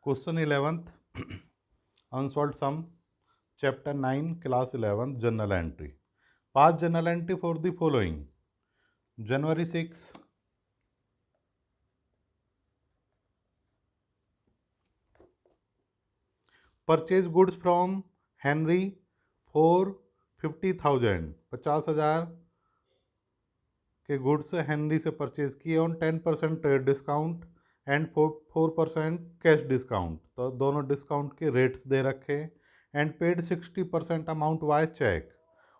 Question 11th unsolved sum chapter 9 class 11th general entry. Pass general entry for the following: January 6, purchase goods from Henry for 50,000, 50,000 के goods Henry से purchase किए on 10% trade discount and 4% cash discount. तो दोनों discount के rates दे रखे। And paid 60% amount by cheque,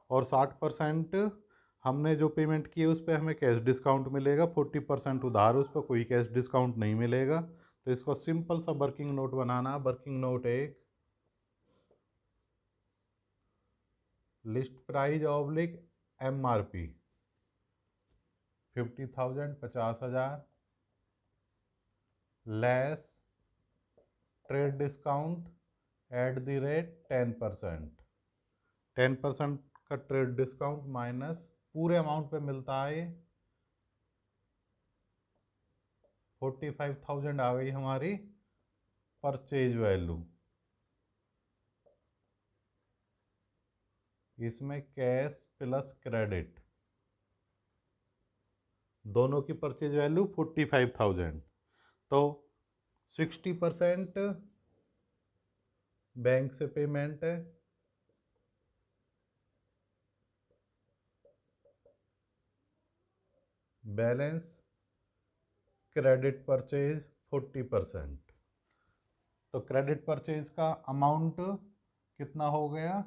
और 60% हमने जो पेमेंट की है उस पर हमें कैश डिस्काउंट मिलेगा, 40% उधार, उस पर कोई कैश डिस्काउंट नहीं मिलेगा। तो इसको सिंपल सा वर्किंग नोट बनाना। वर्किंग नोट एक list price oblique MRP 50,000, 50,000 less trade discount at the rate 10%। 10% का ट्रेड डिस्काउंट माइनस पूरे अमाउंट पे मिलता है 45,000 आ गई हमारी परचेज वैल्यू। इसमें कैश प्लस क्रेडिट, दोनों की परचेज वैल्यू 45,000। तो 60% बैंक से पेमेंट है, बैलेंस क्रेडिट परचेज 40%। तो क्रेडिट परचेज का अमाउंट कितना हो गया?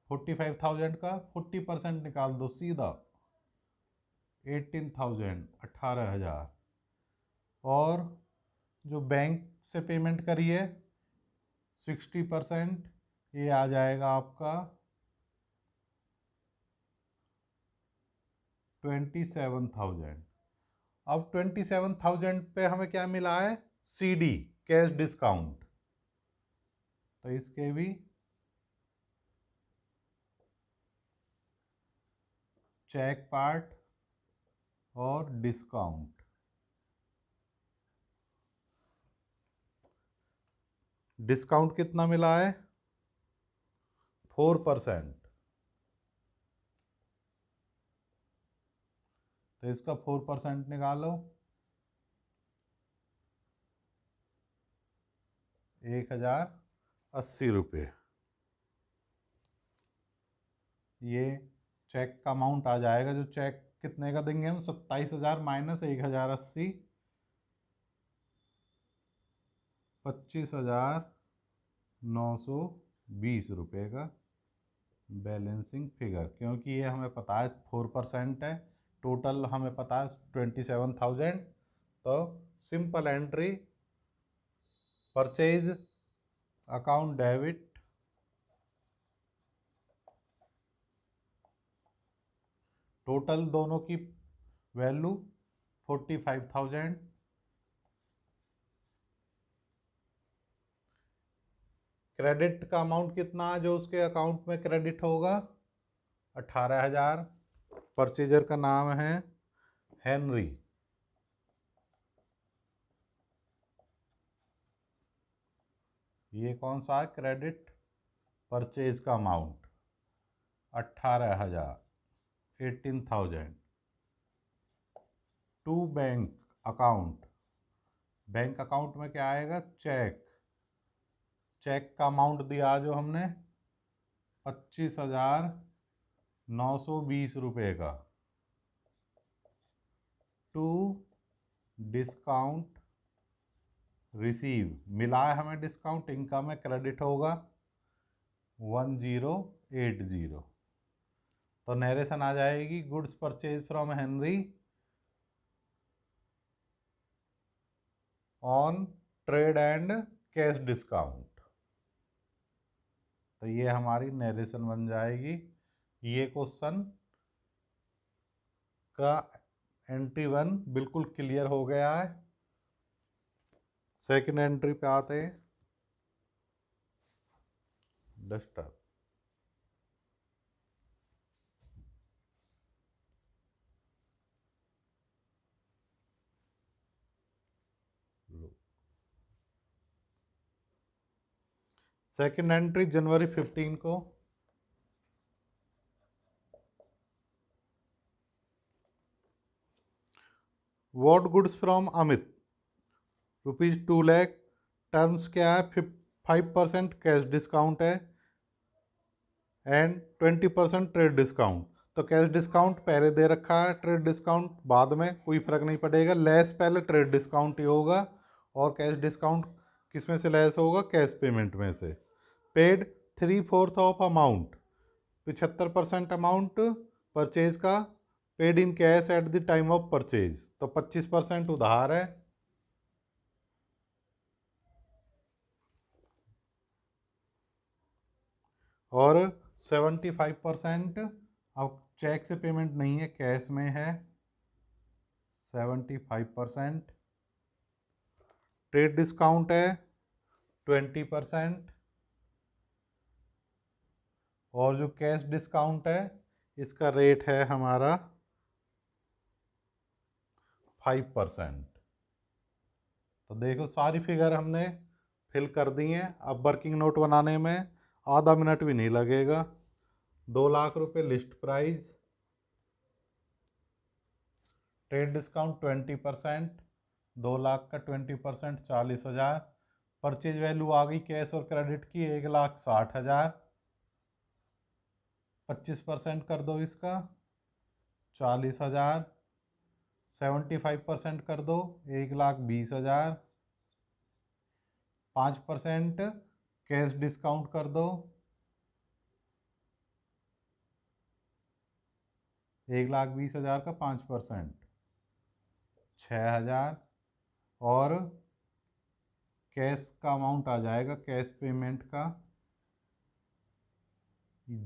45,000 का 40% निकाल दो सीधा, 18,000, 18,000। और जो बैंक से पेमेंट करी है 60%, ये आ जाएगा आपका 27,000। अब 27,000 पे हमें क्या मिला है? CD, cash discount. तो इसके भी चेक पार्ट और डिस्काउंट। डिस्काउंट कितना मिला है? 4%। तो इसका 4% निकालो, 1,080 रुपये। ये चेक का अमाउंट आ जाएगा। जो चेक कितने का देंगे हम? 27,000 माइनस 1,080, 25,920 रुपये का बैलेंसिंग फिगर। क्योंकि ये हमें पता है 4% है, टोटल हमें पता है 27,000। तो simple entry purchase account debit, total दोनों की वैल्यू 45,000। क्रेडिट का अमाउंट कितना है जो उसके अकाउंट में क्रेडिट होगा? 18,000। परचेजर का नाम है हेनरी। ये कौन सा है? क्रेडिट परचेज का amount 18,000, 18,000 to bank account. Bank account में क्या आएगा? चेक। चेक का अमाउंट दिया जो हमने 25,920 रुपये का, टू डिस्काउंट रिसीव। मिला है हमें डिस्काउंट, इनकम में क्रेडिट होगा 1080। तो नरेशन आ जाएगी goods purchase from Henry on trade and cash discount. तो ये हमारी नरेशन बन जाएगी। ये क्वेश्चन का एंट्री 1 बिल्कुल क्लियर हो गया है। सेकंड एंट्री पे आते हैं। डस्टर सेकेंड एंट्री जनवरी 15 को, what goods from Amit ₹2 lakh. Terms क्या है? 5% कैश डिस्काउंट है एंड 20% ट्रेड डिस्काउंट। तो कैश डिस्काउंट पहले दे रखा है, ट्रेड डिस्काउंट बाद में, कोई फर्क नहीं पड़ेगा। लेस पहले ट्रेड डिस्काउंट ही होगा और कैश डिस्काउंट किस में से लेस होगा? कैश पेमेंट में से। Paid 3/4 of amount, 75% amount purchase का paid in cash at the time of purchase, तो 25% उधार है। और 75% अब चेक से पेमेंट नहीं है, कैश में है 75%। ट्रेड डिस्काउंट है 20%। और जो कैश डिस्काउंट है इसका रेट है हमारा 5%। तो देखो सारी फिगर हमने फिल कर दी हैं। अब वर्किंग नोट बनाने में आधा मिनट भी नहीं लगेगा। 2 लाख रुपए list price, trade discount 20%, 2 lakh का 20% 40,000। परचेज वैल्यू आ गई कैश और क्रेडिट की 1,60,000। 25% कर दो इसका 40,000। 75% कर दो 1,20,000। 5% कैश डिस्काउंट कर दो 1,20,000 का 5% 6,000। और कैश का अमाउंट आ जाएगा, कैश पेमेंट का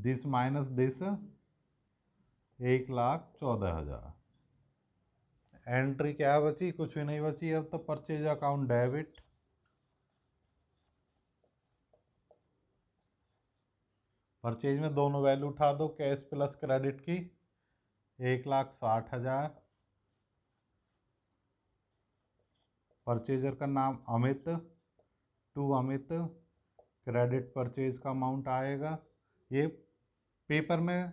दिस माइनस दिस 1,14,000। एंट्री क्या बची? कुछ भी नहीं बची। अब तो परचेज अकाउंट डेबिट, परचेज में दोनों वैल्यू उठा दो, कैश प्लस क्रेडिट की 1,60,000। परचेजर का नाम Amit, to Amit. Credit purchase का अमाउंट आएगा, ये पेपर में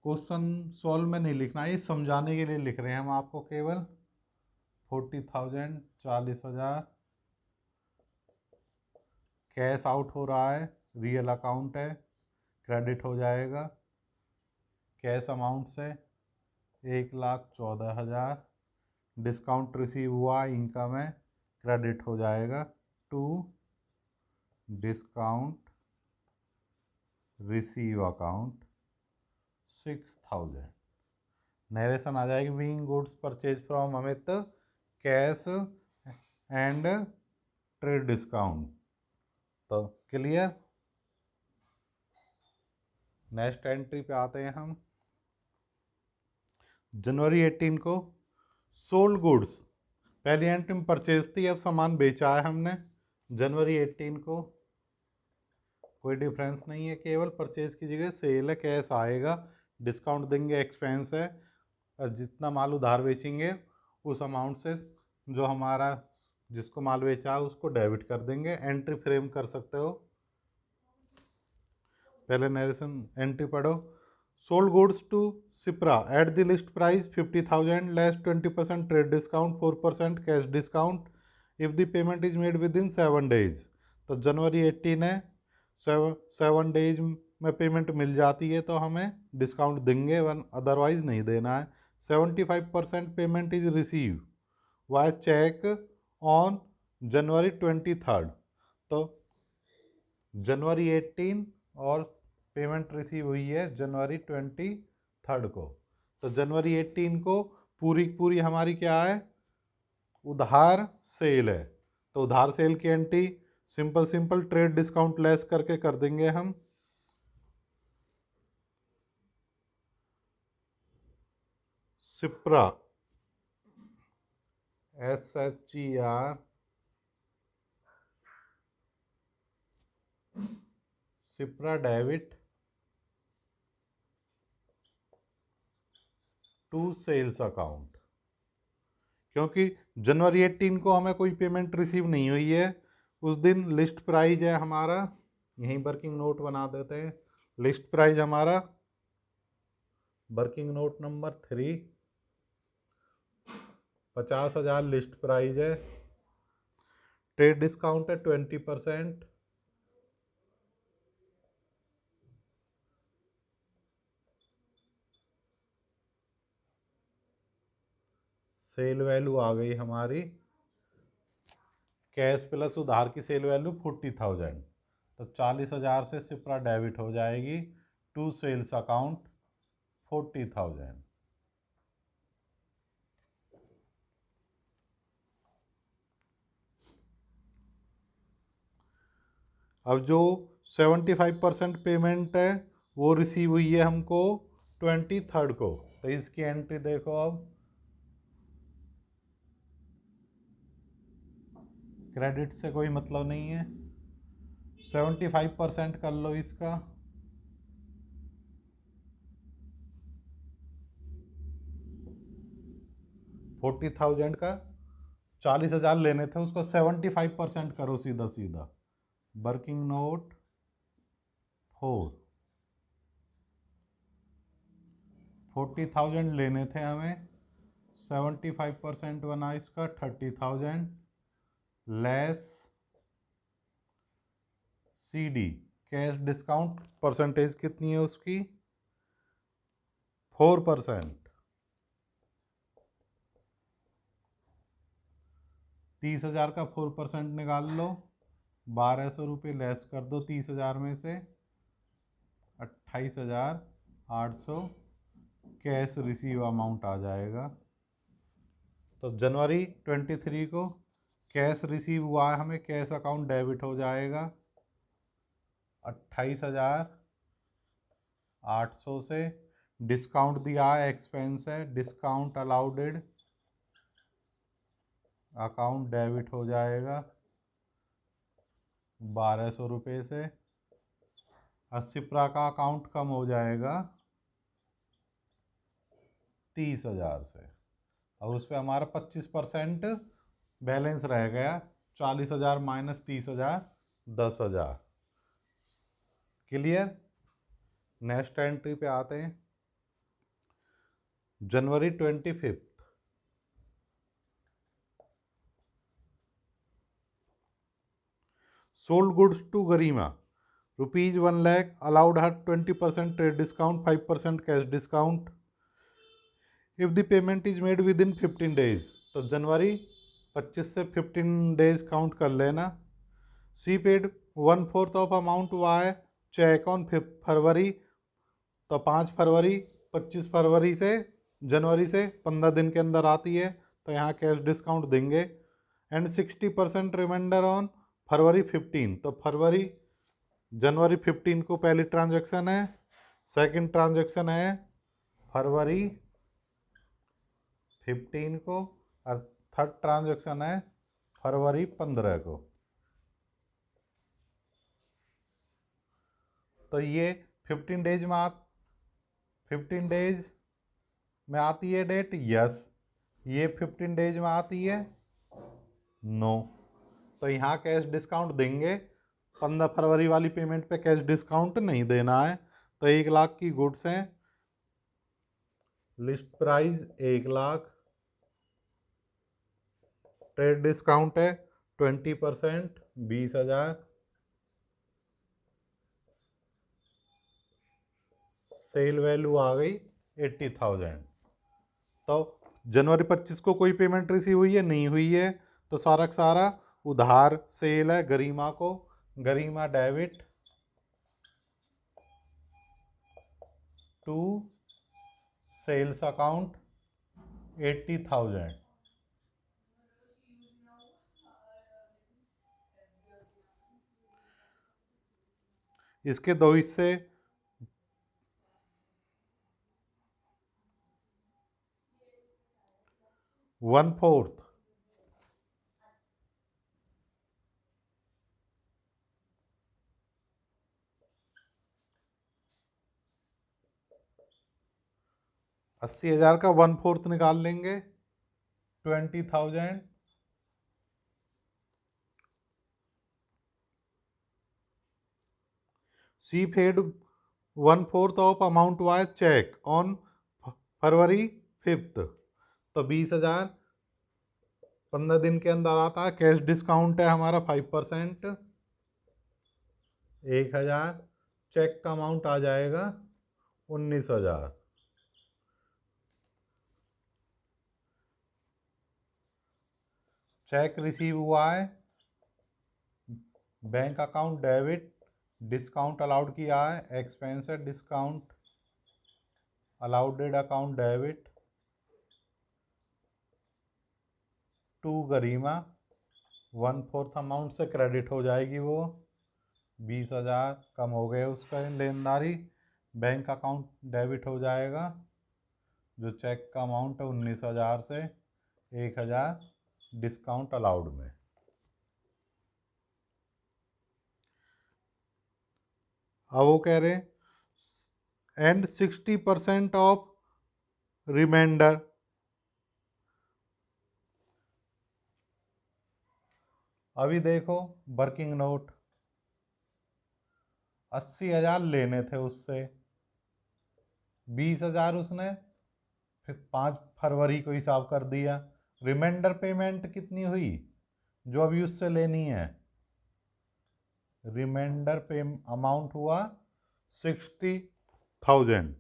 क्वेश्चन सॉल्व में नहीं लिखना है, ये समझाने के लिए लिख रहे हैं हम आपको केवल। 40,000 40,000। कैश आउट हो रहा है, रियल अकाउंट है, क्रेडिट हो जाएगा कैश अमाउंट से 1,14,000। डिस्काउंट रिसीव हुआ, इनकम है, क्रेडिट हो जाएगा to discount receive account 6,000। Narration आ जाएगी, being goods purchase from Amit, cash and trade discount. तो क्लियर। नेक्स्ट एंट्री पे आते हैं हम। जनवरी 18 को सोल्ड गुड्स, पहली एंट्री में परचेज थी, अब सामान बेचा है हमने। जनवरी 18 को कोई डिफरेंस नहीं है, केवल परचेज की जगह सेल है, कैश आएगा, डिस्काउंट देंगे, एक्सपेंस है। और जितना माल उधार बेचेंगे उस अमाउंट से जो हमारा जिसको माल बेचा है उसको डेबिट कर देंगे। एंट्री फ्रेम कर सकते हो। पहले नरेशन एंट्री पढ़ो। Sold goods to Sipra at the list price 50,000 less 20% trade discount 4% cash discount if the payment is made within 7 days. तो जनवरी 18 है, 7 डेज में पेमेंट मिल जाती है तो हमें डिस्काउंट देंगे, वन अदरवाइज नहीं देना है। 75% payment is receive by cheque on January 23। तो जनवरी 18 और पेमेंट रिसीव हुई है जनवरी 23 को। तो जनवरी 18 को पूरी पूरी हमारी क्या है? उधार सेल है। तो उधार सेल की entry simple simple trade discount less करके कर देंगे हम। Sipra SHER Sipra debit to sales account, क्योंकि जनवरी 18 को हमें कोई पेमेंट रिसीव नहीं हुई है। उस दिन लिस्ट प्राइस है हमारा यहीं वर्किंग नोट बना देते हैं। लिस्ट प्राइस हमारा working note number 3 50,000 list price है। ट्रेड डिस्काउंट है 20%। सेल वैल्यू आ गई हमारी, कैश प्लस उधार की सेल वैल्यू 40,000, तो 40,000 से सिप्रा डेबिट हो जाएगी टू सेल्स अकाउंट 40,000। अब जो 75% पेमेंट है वो रिसीव हुई है हमको 23rd को, तो इसकी एंट्री देखो। अब क्रेडिट से कोई मतलब नहीं है, 75% कर लो इसका। $40,000 का 40,000 लेने थे, उसको 75% करो सीधा सीधा। वर्किंग नोट 4 40,000 लेने थे हमें, 75% बना इसका 30,000 less CD cash discount percentage कितनी है उसकी 4%। 30,000 का 4% निकाल लो, 1,200 रुपये लेस कर दो 30,000 में से, 28,800 कैश रिसीव अमाउंट आ जाएगा। तो जनवरी 23 को कैश रिसीव हुआ है हमें, कैश अकाउंट डेबिट हो जाएगा 28,800 से। डिस्काउंट दिया है, एक्सपेंस है, डिस्काउंट अलाउडेड अकाउंट डेबिट हो जाएगा 1,200 रुपये से। सिप्रा का अकाउंट कम हो जाएगा 30,000 से। अब उस पर हमारा 25% बैलेंस रह गया, 40,000 माइनस 30,000 10,000। क्लियर। नेक्स्ट एंट्री पे आते हैं। जनवरी 25 sold goods to Garima ₹1 lakh, allowed her 20% trade discount, 5% cash discount if the payment is made within 15 days. तो जनवरी 25 से 15 डेज काउंट कर लेना। C paid 1/4 of amount by cheque on February, तो 5 फरवरी 25 फरवरी से जनवरी से 15 दिन के अंदर आती है, तो यहाँ कैश डिस्काउंट देंगे। एंड 60% रिमाइंडर ऑन फरवरी 15, तो फरवरी जनवरी 15 को पहली ट्रांजैक्शन है, सेकंड ट्रांजैक्शन है फरवरी 15 को, और थर्ड ट्रांजैक्शन है फरवरी 15 को। तो ये 15 डेज में 15 डेज में आती है डेट, यस। ये 15 डेज में आती है, नो। तो यहाँ कैश डिस्काउंट देंगे, 15 फरवरी वाली पेमेंट पे कैश डिस्काउंट नहीं देना है। तो 1 लाख की गुड्स हैं, list price 1 lakh, trade discount है 20% 20,000, सेल वैल्यू आ गई 80,000। तो जनवरी 25 को कोई पेमेंट रिसीव हुई है, नहीं हुई है, तो सारा का सारा उधार सेल है गरिमा को, गरिमा डेबिट टू सेल्स अकाउंट 80,000। इसके दो हिस्से, 1/4 80,000 का 1/4 निकाल लेंगे 20,000, she paid 1/4 of amount by cheque on February 5। तो 20,000 15 दिन के अंदर आता है। कैश डिस्काउंट है हमारा 5%, 1,000। चेक का अमाउंट आ जाएगा 19,000। चेक रिसीव हुआ है, bank account debit, discount allowed किया है, expense discount allowed account debit to Garima 1/4 amount से क्रेडिट हो जाएगी। वो 20,000 कम हो गए उसका लेनदारी, बैंक अकाउंट डेबिट हो जाएगा। जो चेक का अमाउंट है 19,000 से 1,000 डिस्काउंट अलाउड में। अब वो कह रहे एंड 60% ऑफ रिमाइंडर। अभी देखो वर्किंग नोट 80,000 लेने थे उससे, 20,000 उसने फिर 5 फरवरी को हिसाब कर दिया। रिमाइंडर पेमेंट कितनी हुई जो अभी उससे लेनी है? रिमाइंडर पे अमाउंट हुआ 60,000।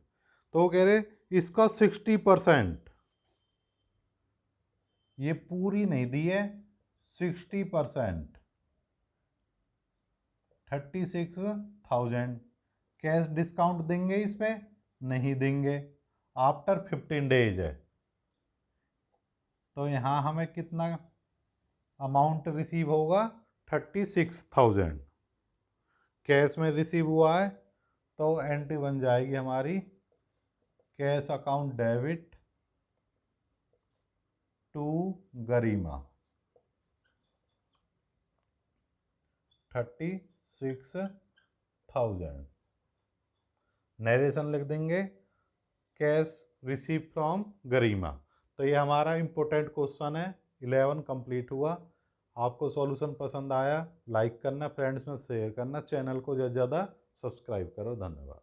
तो वो कह रहे इसका 60%, ये पूरी नहीं दी है, 60%, 36,000। कैश डिस्काउंट देंगे इस पे? नहीं देंगे, आफ्टर 15 डेज है। तो यहाँ हमें कितना अमाउंट रिसीव होगा? 36,000 कैश में रिसीव हुआ है। तो एंट्री बन जाएगी हमारी cash account debit to Garima 36,000। Narration लिख देंगे कैश रिसीव फ्रॉम गरिमा। तो ये हमारा इम्पोर्टेंट क्वेश्चन है। 11 कंप्लीट हुआ। आपको सॉल्यूशन पसंद आया लाइक करना, फ्रेंड्स में शेयर करना, चैनल को ज़्यादा से ज़्यादा सब्सक्राइब करो। धन्यवाद।